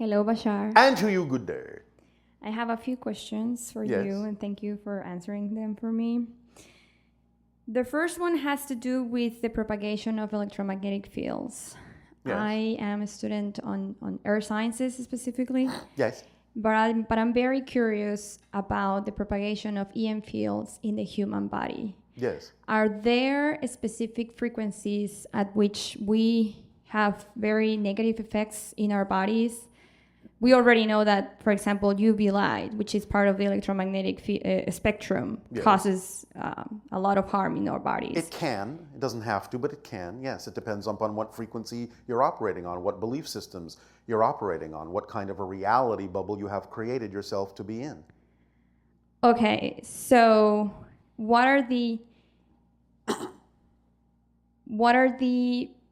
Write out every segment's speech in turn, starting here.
Hello, Bashar. And to you, good day. I have a few questions for Yes. you, and thank you for answering them for me. The first one has to do with the propagation of electromagnetic fields. Yes. I am a student on earth sciences specifically, Yes. but I'm very curious about the propagation of EM fields in the human body. Yes. Are there specific frequencies at which we have very negative effects in our bodies? We already know that, for example, UV light, which is part of the electromagnetic spectrum, Yes. causes a lot of harm in our bodies. It can. It doesn't have to, but it can. Yes, it depends upon what frequency you're operating on, what belief systems you're operating on, what kind of a reality bubble you have created yourself to be in. Okay, so what are the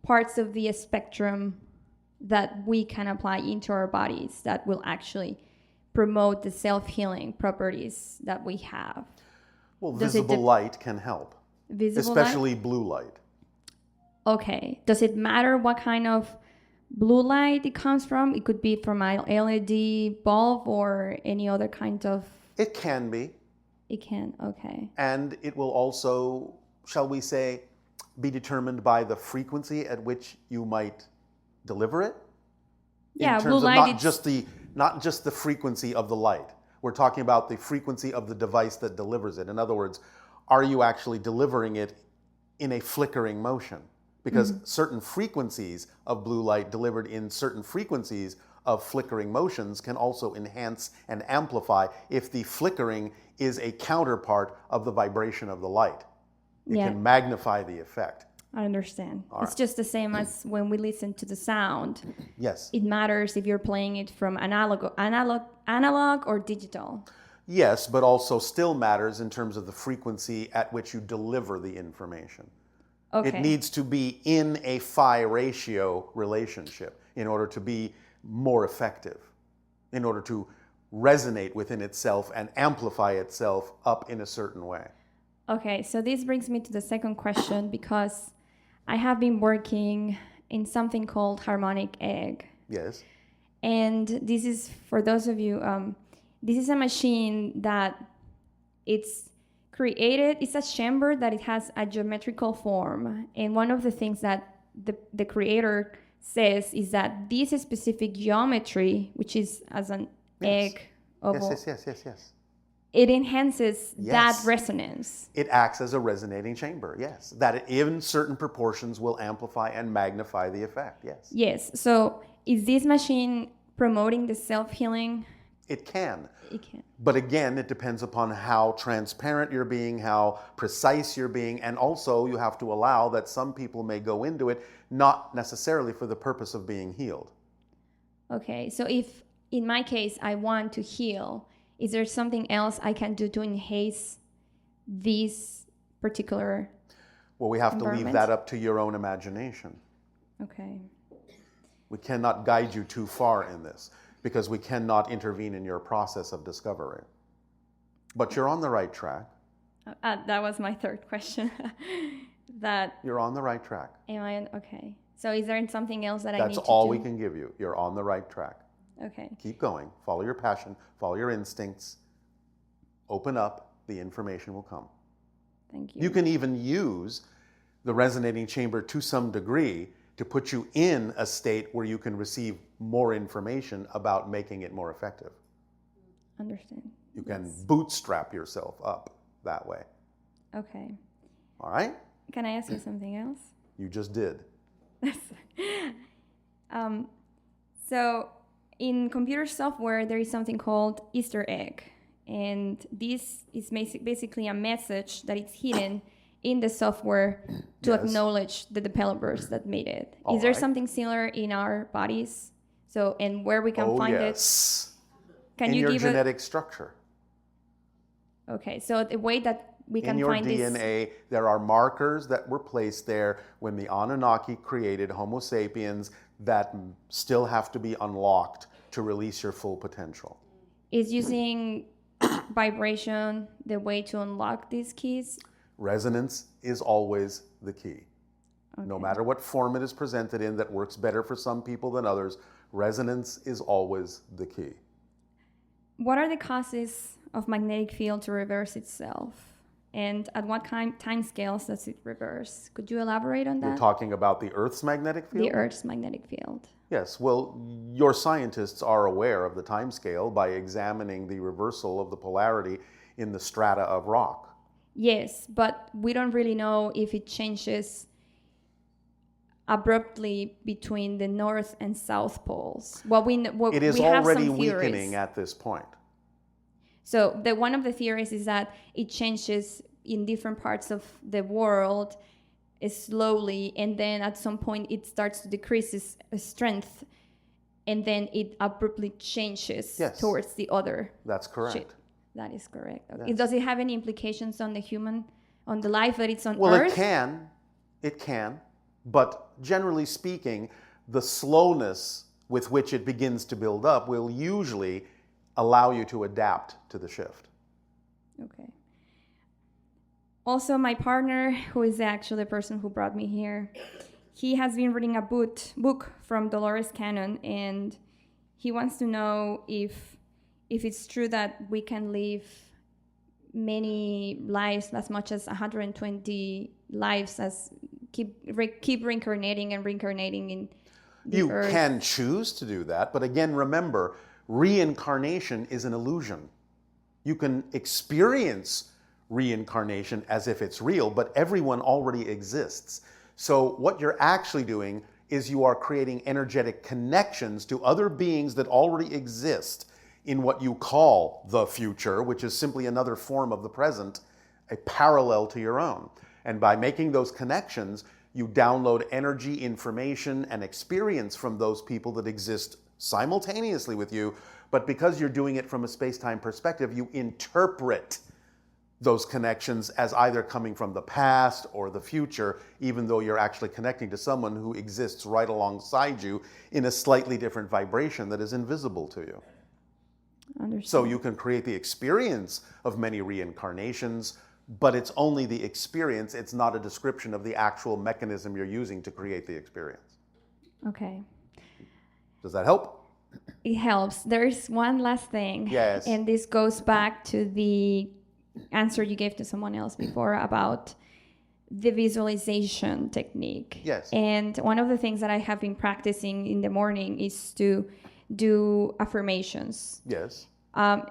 parts of the spectrum that we can apply into our bodies that will actually promote the self-healing properties that we have? Well, Does it visible light can help, Visible light? especially blue light. Okay. Does it matter what kind of blue light it comes from? It could be from an LED bulb or any other kind of... It can be, It can, okay. and it will also, shall we say, be determined by the frequency at which you might deliver it. Yeah, in blue terms of light, not just the frequency of the light. We're talking about the frequency of the device that delivers it. In other words, are you actually delivering it in a flickering motion? Because certain frequencies of blue light delivered in certain frequencies of flickering motions can also enhance and amplify if the flickering is a counterpart of the vibration of the light. It Yeah. can magnify the effect. I understand. All It's right. just the same as when we listen to the sound. Yes. It matters if you're playing it from analog or digital. Yes, but also still matters in terms of the frequency at which you deliver the information. Okay. It needs to be in a phi ratio relationship in order to be more effective, in order to resonate within itself and amplify itself up in a certain way. Okay, so this brings me to the second question because I have been working in something called Harmonic Egg. Yes. And this is, for those of you, this is a machine that it's created, it's a chamber that it has a geometrical form. And one of the things that the creator says is that this specific geometry, which is as an egg oval, Yes. it enhances Yes. that resonance. It acts as a resonating chamber, yes. That in certain proportions will amplify and magnify the effect, yes. Yes. So is this machine promoting the self-healing? It can. It can. But again, it depends upon how transparent you're being, how precise you're being, and also you have to allow that some people may go into it not necessarily for the purpose of being healed. Okay. So if, in my case, I want to heal, is there something else I can do to enhance this particular... Well, we have to leave environment? that up to your own imagination. Okay. We cannot guide you too far in this because we cannot intervene in your process of discovery. But you're on the right track. That was my third question. That, You're on the right track. am I, okay. So is there something else that I need That's to all do? we can give you. You're on the right track. Okay. Keep going. Follow your passion. Follow your instincts. Open up. The information will come. Thank you. You can even use the resonating chamber to some degree to put you in a state where you can receive more information about making it more effective. Understand. You can bootstrap yourself up that way. Okay. All right? Can I ask you something else? You just did. So in computer software, there is something called Easter egg. And this is basically a message that is hidden in the software to Yes. acknowledge the developers that made it. All Is there right. something similar in our bodies? So, and where we can Oh, find yes. it? Can in you your give genetic structure. Okay, so the way that we can In your find this... DNA, there are markers that were placed there when the Anunnaki created Homo sapiens that still have to be unlocked to release your full potential. Is using vibration the way to unlock these keys? Resonance is always the key. Okay. No matter what form it is presented in that works better for some people than others, Resonance is always the key. What are the causes of magnetic field to reverse itself? And at what time scales does it reverse? Could you elaborate on that? You're talking about the Earth's magnetic field? The Earth's magnetic field. Yes, well, your scientists are aware of the time scale by examining the reversal of the polarity in the strata of rock. Yes, but we don't really know if it changes abruptly between the north and south poles. It is already weakening at this point. So one of the theories is that it changes in different parts of the world slowly, and then at some point it starts to decrease its strength, and then it abruptly changes towards the other. That's correct. Shit. That is correct. Okay. Yes. Does it have any implications on the human, on the life that it's on Earth? Well, it can, but generally speaking, the slowness with which it begins to build up will usually allow you to adapt to the shift. Okay. Also, my partner, who is actually the person who brought me here, he has been reading a book from Dolores Cannon, and he wants to know if it's true that we can live many lives, as much as 120 lives, as keep reincarnating and reincarnating in the Earth. You can choose to do that, but again, remember, reincarnation is an illusion. You can experience reincarnation as if it's real, but everyone already exists. So what you're actually doing is you are creating energetic connections to other beings that already exist in what you call the future, which is simply another form of the present, a parallel to your own. And by making those connections, you download energy, information, and experience from those people that exist simultaneously with you. But because you're doing it from a space-time perspective, you interpret those connections as either coming from the past or the future, even though you're actually connecting to someone who exists right alongside you in a slightly different vibration that is invisible to you. Understood. So you can create the experience of many reincarnations, but it's only the experience. It's not a description of the actual mechanism you're using to create the experience. Okay. Does that help? It helps. There's one last thing. Yes. And this goes back to the answer you gave to someone else before about the visualization technique. Yes. And one of the things that I have been practicing in the morning is to do affirmations. Yes. And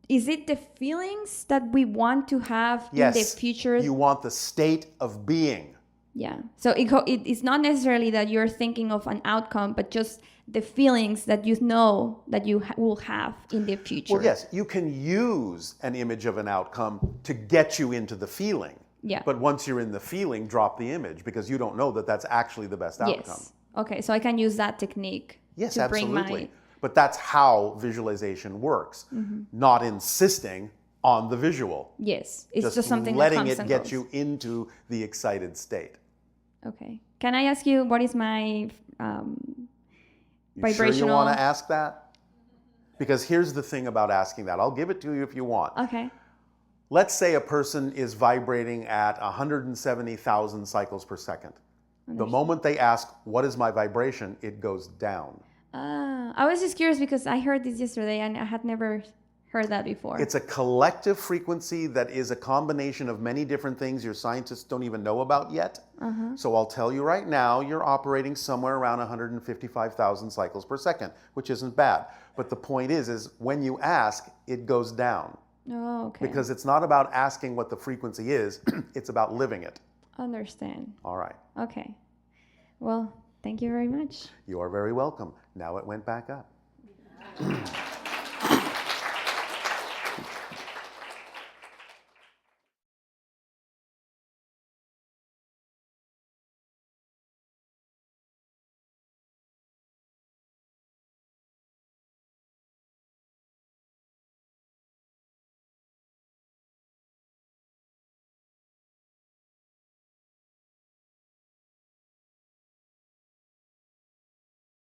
is it the feelings that we want to have Yes. in the future? You want the state of being. Yeah. So it's not necessarily that you're thinking of an outcome, but just the feelings that you know that you will have in the future. Well, yes, you can use an image of an outcome to get you into the feeling. Yeah. But once you're in the feeling, drop the image because you don't know that that's actually the best outcome. Yes. Okay, so I can use that technique Yes, to absolutely. bring my... But that's how visualization works, not insisting on the visual. Yes, it's just something letting that comes it and get goes. you into the excited state. Okay. Can I ask you what is my vibrational... Sure you want to ask that? Because here's the thing about asking that. I'll give it to you if you want. Okay. Let's say a person is vibrating at 170,000 cycles per second. The moment they ask, what is my vibration, it goes down. I was just curious because I heard this yesterday and I had never heard that before. It's a collective frequency that is a combination of many different things your scientists don't even know about yet. So I'll tell you right now, you're operating somewhere around 155,000 cycles per second, which isn't bad. But the point is when you ask, it goes down. Oh, okay. Because it's not about asking what the frequency is, it's about living it. Understand. All right. Okay. Well, thank you very much. You are very welcome. Now it went back up.